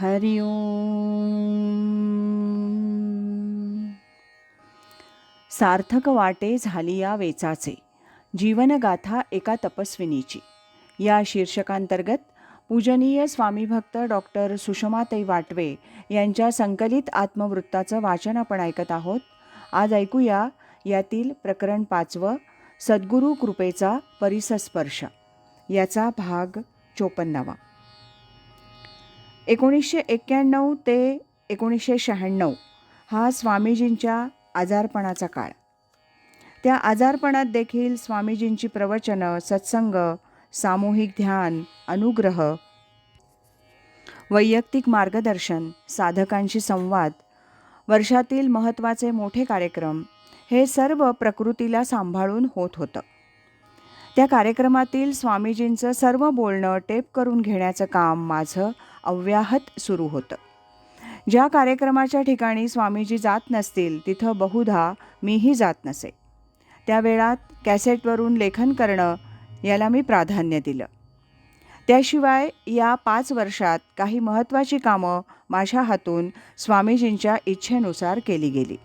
हरि ओम. सार्थक वाटे झाली या वेचाचे, जीवनगाथा एका तपस्विनीची, या शीर्षकांतर्गत पूजनीय स्वामीभक्त डॉक्टर सुषमाताई वाटवे यांच्या संकलित आत्मवृत्ताचं वाचन आपण ऐकत आहोत. आज ऐकूया यातील प्रकरण 5, सद्गुरू कृपेचा परिसस्पर्श, याचा भाग 54. 1991 ते 1996 हा स्वामीजींच्या आजारपणाचा काळ. त्या आजारपणात देखील स्वामीजींची प्रवचनं, सत्संग, सामूहिक ध्यान, अनुग्रह, वैयक्तिक मार्गदर्शन, साधकांशी संवाद, वर्षातील महत्त्वाचे मोठे कार्यक्रम, हे सर्व प्रकृतीला सांभाळून होत होतं. त्या कार्यक्रमातील स्वामीजींचं सर्व बोलणं टेप करून घेण्याचं काम माझं अव्याहत सुरू होतं. ज्या कार्यक्रमाच्या ठिकाणी स्वामीजी जात नसतील तिथं बहुधा मीही जात नसे. त्या वेळात कॅसेटवरून लेखन करणं याला मी प्राधान्य दिलं. त्याशिवाय या 5 वर्षात काही महत्त्वाची कामं माझ्या हातून स्वामीजींच्या इच्छेनुसार केली गेली.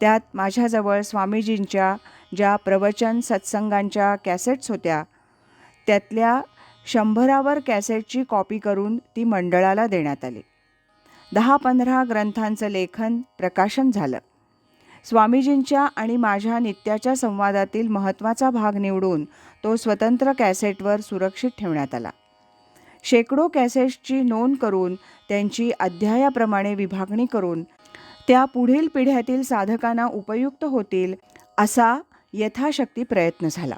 त्यात माझ्याजवळ स्वामीजींच्या ज्या प्रवचन सत्संगांच्या कॅसेट्स होत्या त्यातल्या 100वर कॅसेटची कॉपी करून ती मंडळाला देण्यात आली. 10-15 ग्रंथांचं लेखन, प्रकाशन झालं. स्वामीजींच्या आणि माझ्या नित्याच्या संवादातील महत्त्वाचा भाग निवडून तो स्वतंत्र कॅसेटवर सुरक्षित ठेवण्यात आला. शेकडो कॅसेट्सची नोंद करून त्यांची अध्यायाप्रमाणे विभागणी करून त्या पुढील पिढ्यातील साधकांना उपयुक्त होतील असा यथाशक्ती प्रयत्न झाला.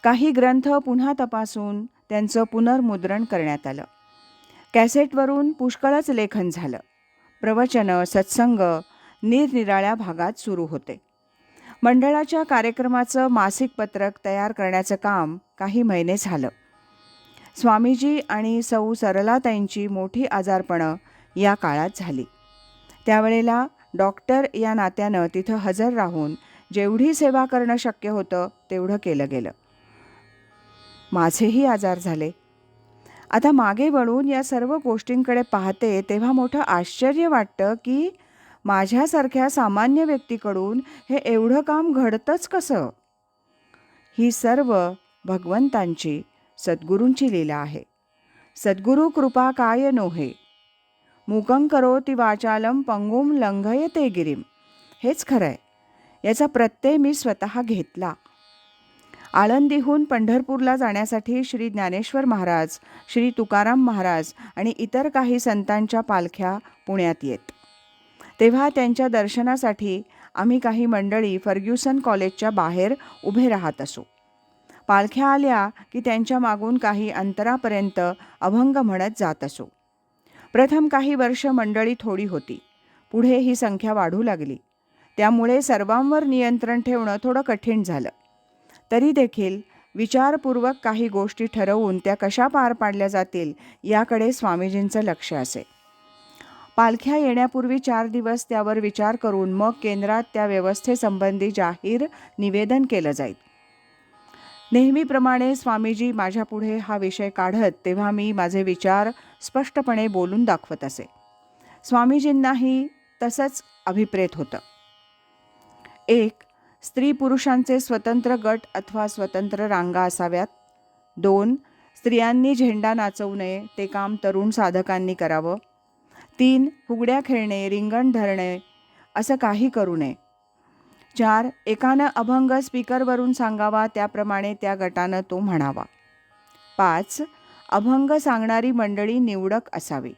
काही ग्रंथ पुन्हा तपासून त्यांचं पुनर्मुद्रण करण्यात आलं. कॅसेटवरून पुष्कळच लेखन झालं. प्रवचनं, सत्संग निरनिराळ्या भागात सुरू होते. मंडळाच्या कार्यक्रमाचं मासिक पत्रक तयार करण्याचं काम काही महिने झालं. स्वामीजी आणि सौ सरलाताईंची मोठी आजारपणं या काळात झाली. त्यावेळेला डॉक्टर या नात्यानं तिथं हजर राहून जेवढी सेवा करणं शक्य होतं तेवढं केलं गेलं. माझेही आजार झाले. आता मागे वळून या सर्व गोष्टींकडे पाहते तेव्हा मोठं आश्चर्य वाटतं की माझ्यासारख्या सामान्य व्यक्तीकडून हे एवढं काम घडतंच कसं. ही सर्व भगवंतांची, सद्गुरूंची लीला आहे. सद्गुरू कृपा काय नोहे, मूकं करोति वाचालं पंगुं लंघयते गिरिम. हेच खरं आहे. याचा प्रत्यय मी स्वतः घेतला. आळंदीहून पंढरपूरला जाण्यासाठी श्री ज्ञानेश्वर महाराज, श्री तुकाराम महाराज आणि इतर काही संतांच्या पालख्या पुण्यात येत. तेव्हा त्यांच्या दर्शनासाठी आम्ही काही मंडळी फर्ग्युसन कॉलेजच्या बाहेर उभे राहत असू. पालख्या आल्या की त्यांच्या मागून काही अंतरापर्यंत अभंग म्हणत जात असू. प्रथम काही वर्ष मंडळी थोडी होती. पुढे ही संख्या वाढू लागली. त्यामुळे सर्वांवर नियंत्रण ठेवणं थोडं कठीण झालं. तरी देखील विचारपूर्वक काही गोष्टी ठरवून त्या कशा पार पाडल्या जातील याकडे स्वामीजींचं लक्ष असे. पालख्या येण्यापूर्वी 4 दिवस त्यावर विचार करून मग केंद्रात त्या व्यवस्थेसंबंधी जाहीर निवेदन केलं जाईल. नेहमीप्रमाणे स्वामीजी माझ्यापुढे हा विषय काढत तेव्हा मी माझे विचार स्पष्टपणे बोलून दाखवत असे. स्वामीजींनाही तसंच अभिप्रेत होतं. 1. स्त्री पुरुषांचे स्वतंत्र गट अथवा स्वतंत्र रांगा असाव्यात. 2. स्त्रियांनी झेंडा नाचवू नये, ते काम तरुण साधकांनी करावं. 3. फुगड्या खेळणे, रिंगण धरणे असं काही करू नये. 4. एकानं अभंग स्पीकरवरून सांगावा, त्याप्रमाणे त्या गटानं तो म्हणावा. 5. अभंग सांगणारी मंडळी निवडक असावी.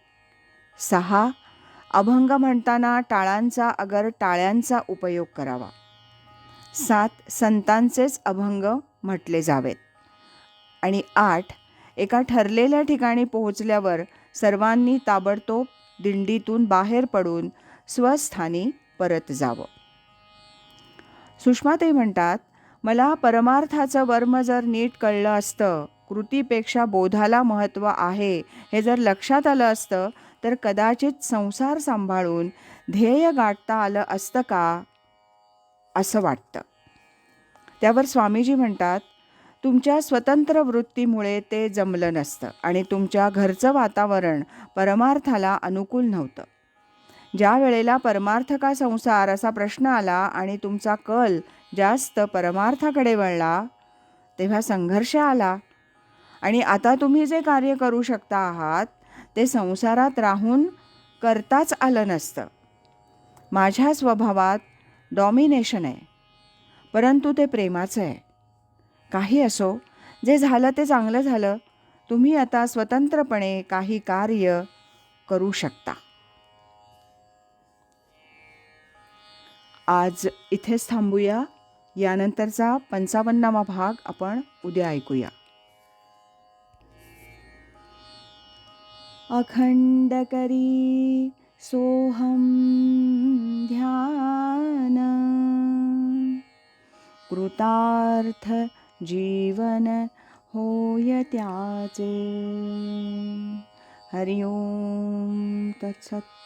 6. अभंग म्हणताना टाळांचा अगर टाळ्यांचा उपयोग करावा. 7. संतांचेच अभंग म्हटले जावेत. आणि 8. एका ठरलेल्या ठिकाणी पोहोचल्यावर सर्वांनी ताबडतोब दिंडीतून बाहेर पडून स्वस्थानी परत जावं. सुषमाताई म्हणतात, मला परमार्थाचं वर्म जर नीट कळलं असतं, कृतीपेक्षा बोधाला महत्त्व आहे हे जर लक्षात आलं असतं तर कदाचित संसार सांभाळून ध्येय गाठता आलं असतं का असं वाटतं. त्यावर स्वामीजी म्हणतात, तुमच्या स्वतंत्र वृत्तीमुळे ते जमलं नसतं आणि तुमच्या घरचं वातावरण परमार्थाला अनुकूल नव्हतं. ज्या वेळेला परमार्थ का संसार असा प्रश्न आला आणि तुमचा कल जास्त परमार्थाकडे वळला, तेव्हा संघर्ष आला आणि आता तुम्ही जे कार्य करू शकता आहात ते संसारात राहून करताच आलं नसतं. माझ्या स्वभावात डॉमिनेशन आहे, परंतु ते प्रेमाचं आहे. काही असो, जे झालं ते चांगलं झालं. तुम्ही आता स्वतंत्रपणे काही कार्य करू शकता. आज इथेच थांबूया. यानंतरचा 55वा भाग आपण उद्या ऐकूया. अखंड करी सोहम ध्यान, कृतार्थ जीवन होय त्याचे. हरि ओम तत्सत.